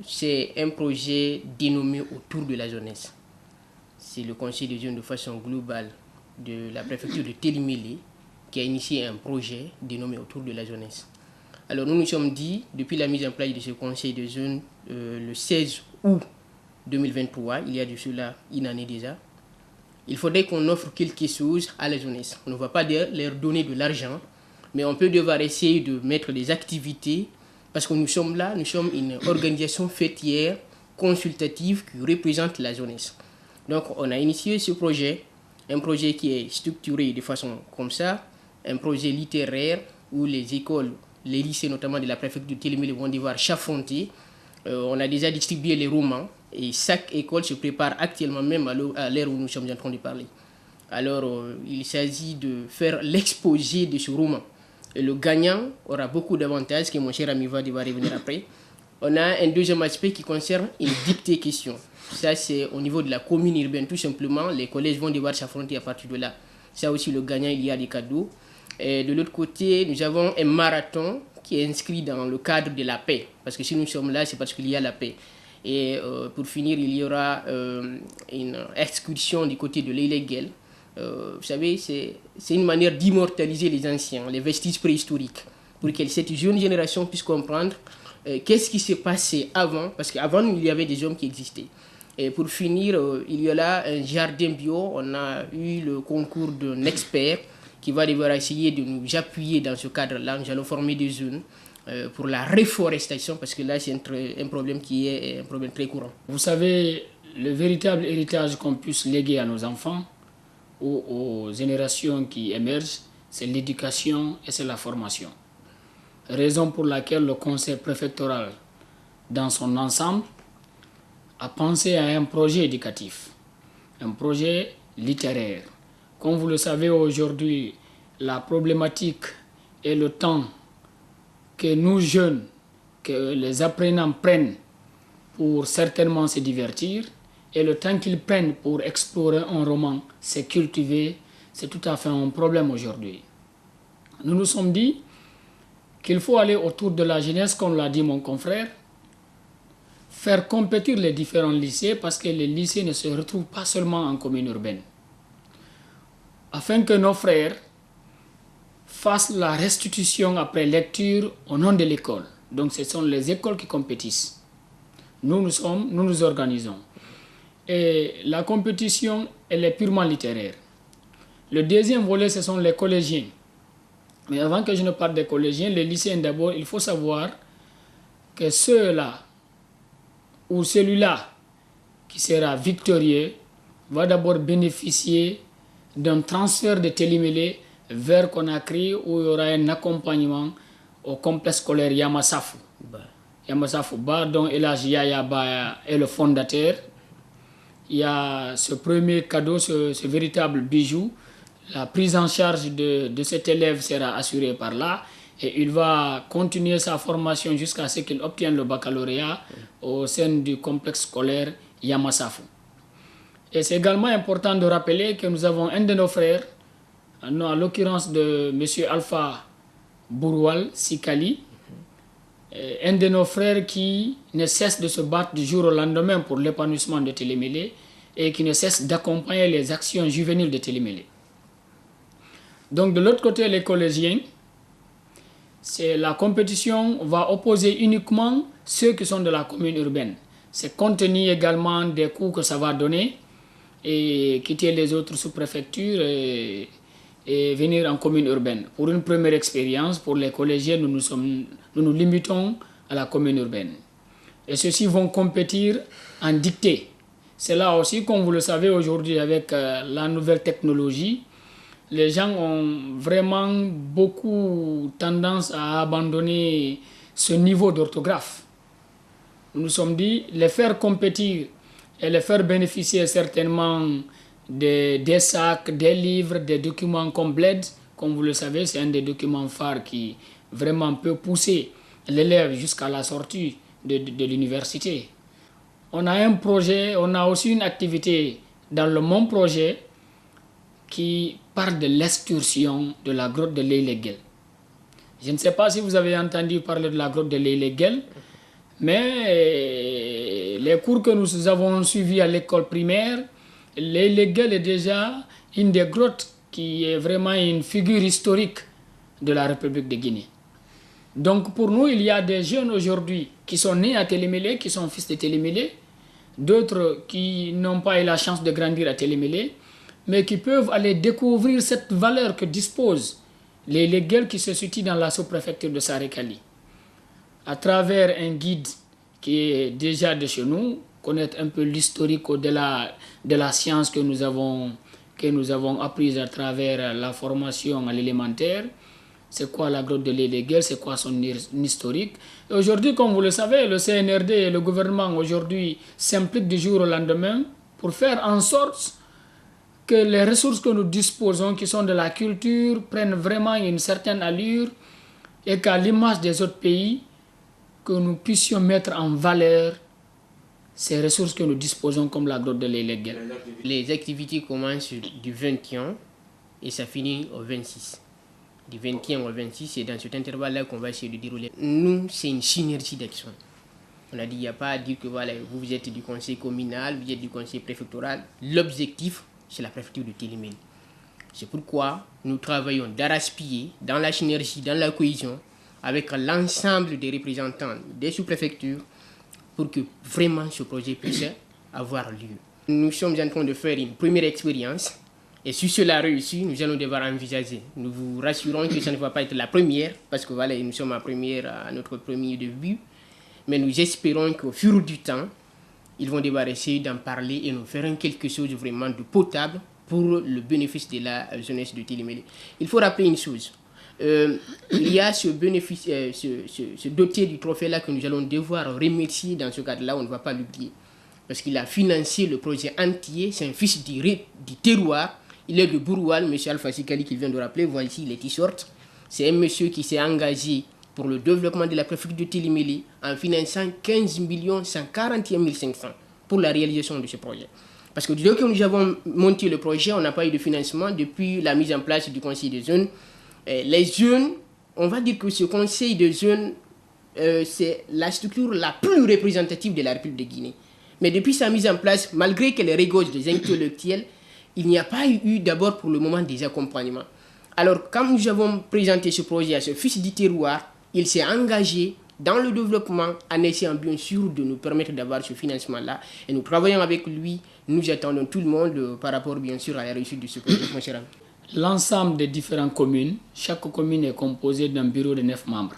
c'est un projet dénommé autour de la jeunesse. C'est le conseil des jeunes de façon globale de la préfecture de Télémélé qui a initié un projet dénommé autour de la jeunesse. Alors nous nous sommes dit, depuis la mise en place de ce conseil des jeunes le 16 août 2023, il y a de cela une année déjà, il faudrait qu'on offre quelque chose à la jeunesse. On ne va pas leur donner de l'argent, mais on peut devoir essayer de mettre des activités, parce que nous sommes là, nous sommes une organisation fêtière, consultative, qui représente la jeunesse. Donc on a initié ce projet, un projet qui est structuré de façon comme ça, un projet littéraire où les écoles, les lycées notamment de la préfecture de Télémélé vont devoir s'affronter. On a déjà distribué les romans et chaque école se prépare actuellement même à l'heure où nous sommes en train de parler. Alors il s'agit de faire l'exposé de ce roman. Et le gagnant aura beaucoup d'avantages que mon cher ami va devoir revenir après. On a un deuxième aspect qui concerne une dictée question. Ça, c'est au niveau de la commune urbaine, tout simplement. Les collèges vont devoir s'affronter à partir de là. Ça aussi, le gagnant, il y a des cadeaux. Et de l'autre côté, nous avons un marathon qui est inscrit dans le cadre de la paix. Parce que si nous sommes là, c'est parce qu'il y a la paix. Et pour finir, il y aura une excursion du côté de l'Ilégal. Vous savez, c'est une manière d'immortaliser les anciens, les vestiges préhistoriques, pour que cette jeune génération puisse comprendre qu'est-ce qui s'est passé avant, parce qu'avant, il y avait des hommes qui existaient. Et pour finir, il y a là un jardin bio. On a eu le concours d'un expert qui va devoir essayer de nous appuyer dans ce cadre-là. Nous allons former des zones pour la réforestation, parce que là, c'est un problème qui est un problème très courant. Vous savez, le véritable héritage qu'on puisse léguer à nos enfants ou aux générations qui émergent, c'est l'éducation et c'est la formation. Raison pour laquelle le conseil préfectoral, dans son ensemble, a pensé à un projet éducatif, un projet littéraire. Comme vous le savez aujourd'hui, la problématique et le temps que nous jeunes, que les apprenants prennent pour certainement se divertir, et le temps qu'ils prennent pour explorer un roman, c'est cultiver, c'est tout à fait un problème aujourd'hui. Nous nous sommes dit qu'il faut aller autour de la jeunesse, comme l'a dit mon confrère, faire compétir les différents lycées, parce que les lycées ne se retrouvent pas seulement en commune urbaine. Afin que nos frères fassent la restitution après lecture au nom de l'école. Donc ce sont les écoles qui compétissent. Nous nous organisons. Et la compétition, elle est purement littéraire. Le deuxième volet, ce sont les collégiens. Mais avant que je ne parle des collégiens, les lycéens d'abord, il faut savoir que ceux-là, ou celui-là qui sera victorieux, va d'abord bénéficier d'un transfert de Télémélé vers Conakry, où il y aura un accompagnement au complexe scolaire Yamasafou. Yamasafou Ba, dont Elhadji Yaya Ba est le fondateur. Il y a ce premier cadeau, ce véritable bijou. La prise en charge de cet élève sera assurée par là, et il va continuer sa formation jusqu'à ce qu'il obtienne le baccalauréat au sein du complexe scolaire Yamasafou. Et c'est également important de rappeler que nous avons un de nos frères, à l'occurrence de M. Alpha Bouroual Sikali, un de nos frères qui ne cesse de se battre du jour au lendemain pour l'épanouissement de Télémélé et qui ne cesse d'accompagner les actions juvéniles de Télémélé. Donc de l'autre côté, les collégiens, la compétition va opposer uniquement ceux qui sont de la commune urbaine. C'est compte tenu également des coûts que ça va donner et quitter les autres sous-préfectures et venir en commune urbaine. Pour une première expérience, pour les collégiens, nous nous limitons à la commune urbaine. Et ceux-ci vont compétir en dictée. C'est là aussi, comme vous le savez aujourd'hui, avec la nouvelle technologie, les gens ont vraiment beaucoup tendance à abandonner ce niveau d'orthographe. Nous nous sommes dit, les faire compétir et les faire bénéficier certainement des sacs, des livres, des documents comme Bled. Comme vous le savez, c'est un des documents phares qui vraiment peut pousser l'élève jusqu'à la sortie de l'université. On a un projet, on a aussi une activité dans le même projet qui parle de l'excursion de la grotte de l'Ilégal. Je ne sais pas si vous avez entendu parler de la grotte de l'Ilégal, mais les cours que nous avons suivis à l'école primaire, l'Eyleguel est déjà une des grottes qui est vraiment une figure historique de la République de Guinée. Donc pour nous, il y a des jeunes aujourd'hui qui sont nés à Télémélé, qui sont fils de Télémélé, d'autres qui n'ont pas eu la chance de grandir à Télémélé, mais qui peuvent aller découvrir cette valeur que dispose l'Eyleguel qui se situe dans la sous-préfecture de Sarekali. À travers un guide qui est déjà de chez nous, connaître un peu l'historique au-delà de la science que nous avons apprise à travers la formation à l'élémentaire. C'est quoi la grotte de l'Eyleguel, c'est quoi son historique. Et aujourd'hui, comme vous le savez, le CNRD et le gouvernement aujourd'hui s'impliquent du jour au lendemain pour faire en sorte que les ressources que nous disposons, qui sont de la culture, prennent vraiment une certaine allure et qu'à l'image des autres pays, que nous puissions mettre en valeur ces ressources que nous disposons comme la grotte de l'Eyleguel. Les activités commencent du 21 et ça finit au 26. Du 21 au 26, c'est dans cet intervalle-là qu'on va essayer de dérouler. Nous, c'est une synergie d'action. On a dit, il n'y a pas à dire que voilà, vous êtes du conseil communal, vous êtes du conseil préfectoral. L'objectif, c'est la préfecture de Télémélé. C'est pourquoi nous travaillons d'arrache-pied, dans la synergie, dans la cohésion, avec l'ensemble des représentants des sous-préfectures, pour que vraiment ce projet puisse avoir lieu. Nous sommes en train de faire une première expérience, et si cela réussit, nous allons devoir envisager. Nous vous rassurons que ça ne va pas être la première, parce que voilà, nous sommes à notre premier début, mais nous espérons qu'au fur du temps, ils vont devoir essayer d'en parler et nous faire quelque chose vraiment de potable pour le bénéfice de la jeunesse de Télémélé. Il faut rappeler une chose. Il y a ce bénéfice, ce doté du trophée-là que nous allons devoir remercier dans ce cadre-là, on ne va pas l'oublier. Parce qu'il a financé le projet entier, c'est un fils du terroir, il est de Bouroual, M. Alpha Sikali qui vient de rappeler, voici les t-shirts. C'est un monsieur qui s'est engagé pour le développement de la préfecture de Télémélé en finançant 15 141 500 pour la réalisation de ce projet. Parce que dès que nous avons monté le projet, on n'a pas eu de financement depuis la mise en place du conseil des jeunes. Les jeunes, on va dire que ce conseil de jeunes, c'est la structure la plus représentative de la République de Guinée. Mais depuis sa mise en place, malgré qu'elle regorge des intellectuels, il n'y a pas eu d'abord pour le moment des accompagnements. Alors quand nous avons présenté ce projet à ce fils du terroir, il s'est engagé dans le développement en essayant bien sûr de nous permettre d'avoir ce financement-là. Et nous travaillons avec lui, nous attendons tout le monde par rapport bien sûr à la réussite de ce projet. L'ensemble des différentes communes, chaque commune est composée d'un bureau de 9 membres.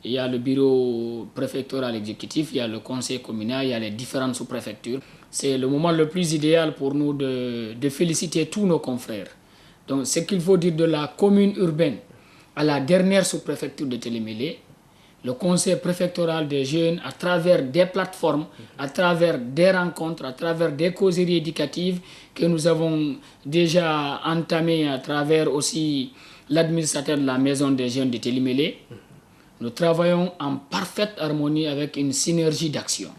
Il y a le bureau préfectoral exécutif, il y a le conseil communal, il y a les différentes sous-préfectures. C'est le moment le plus idéal pour nous de féliciter tous nos confrères. Donc, ce qu'il faut dire de la commune urbaine à la dernière sous-préfecture de Télémélé, le conseil préfectoral des jeunes, à travers des plateformes, à travers des rencontres, à travers des causeries éducatives que nous avons déjà entamées à travers aussi l'administrateur de la maison des jeunes de Télémélé, nous travaillons en parfaite harmonie avec une synergie d'action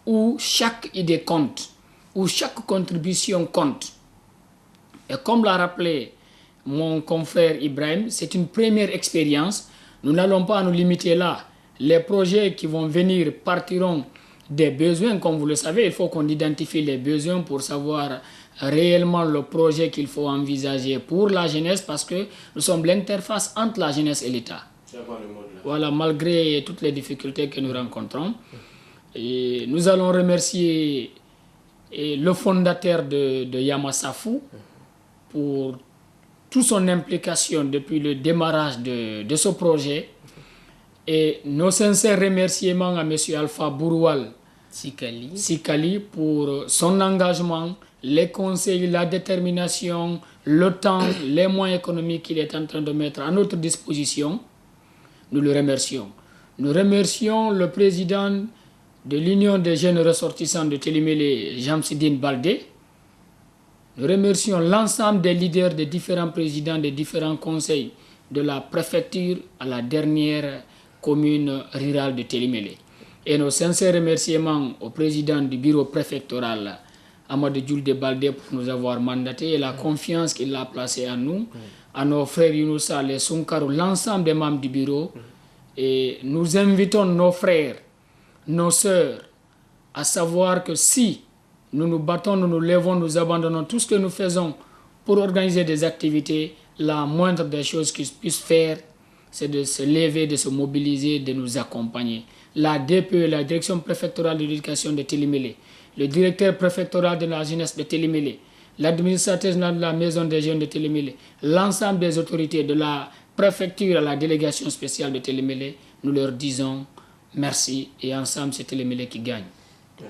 où chaque idée compte, où chaque contribution compte. Et comme l'a rappelé mon confrère Ibrahim, c'est une première expérience. Nous n'allons pas nous limiter là. Les projets qui vont venir partiront des besoins. Comme vous le savez, il faut qu'on identifie les besoins pour savoir réellement le projet qu'il faut envisager pour la jeunesse, parce que nous sommes l'interface entre la jeunesse et l'État. Voilà, malgré toutes les difficultés que nous rencontrons. Et nous allons remercier le fondateur de Yamasafou pour toute son implication depuis le démarrage de ce projet, et nos sincères remerciements à M. Alpha Bouroual Sikali pour son engagement, les conseils, la détermination, le temps, les moyens économiques qu'il est en train de mettre à notre disposition. Nous le remercions. Nous remercions le président de l'Union des jeunes ressortissants de Télémélé, Jamsidine Baldé. Nous remercions l'ensemble des leaders des différents présidents des différents conseils de la préfecture à la dernière commune rurale de Télémélé. Et nos sincères remerciements au président du bureau préfectoral, Amadou Djoulde Baldé, pour nous avoir mandaté et la confiance qu'il a placée en nous, à nos frères Younoussa, les Sunkarou, l'ensemble des membres du bureau. Et nous invitons nos frères nos sœurs, à savoir que si nous nous battons, nous nous levons, nous abandonnons tout ce que nous faisons pour organiser des activités, la moindre des choses qu'ils puissent faire, c'est de se lever, de se mobiliser, de nous accompagner. La DPE, la Direction préfectorale de l'éducation de Télémélé, le directeur préfectoral de la jeunesse de Télémélé, l'administrateur de la maison des jeunes de Télémélé, l'ensemble des autorités de la préfecture à la délégation spéciale de Télémélé, nous leur disons merci et ensemble c'est Télémélé qui gagne.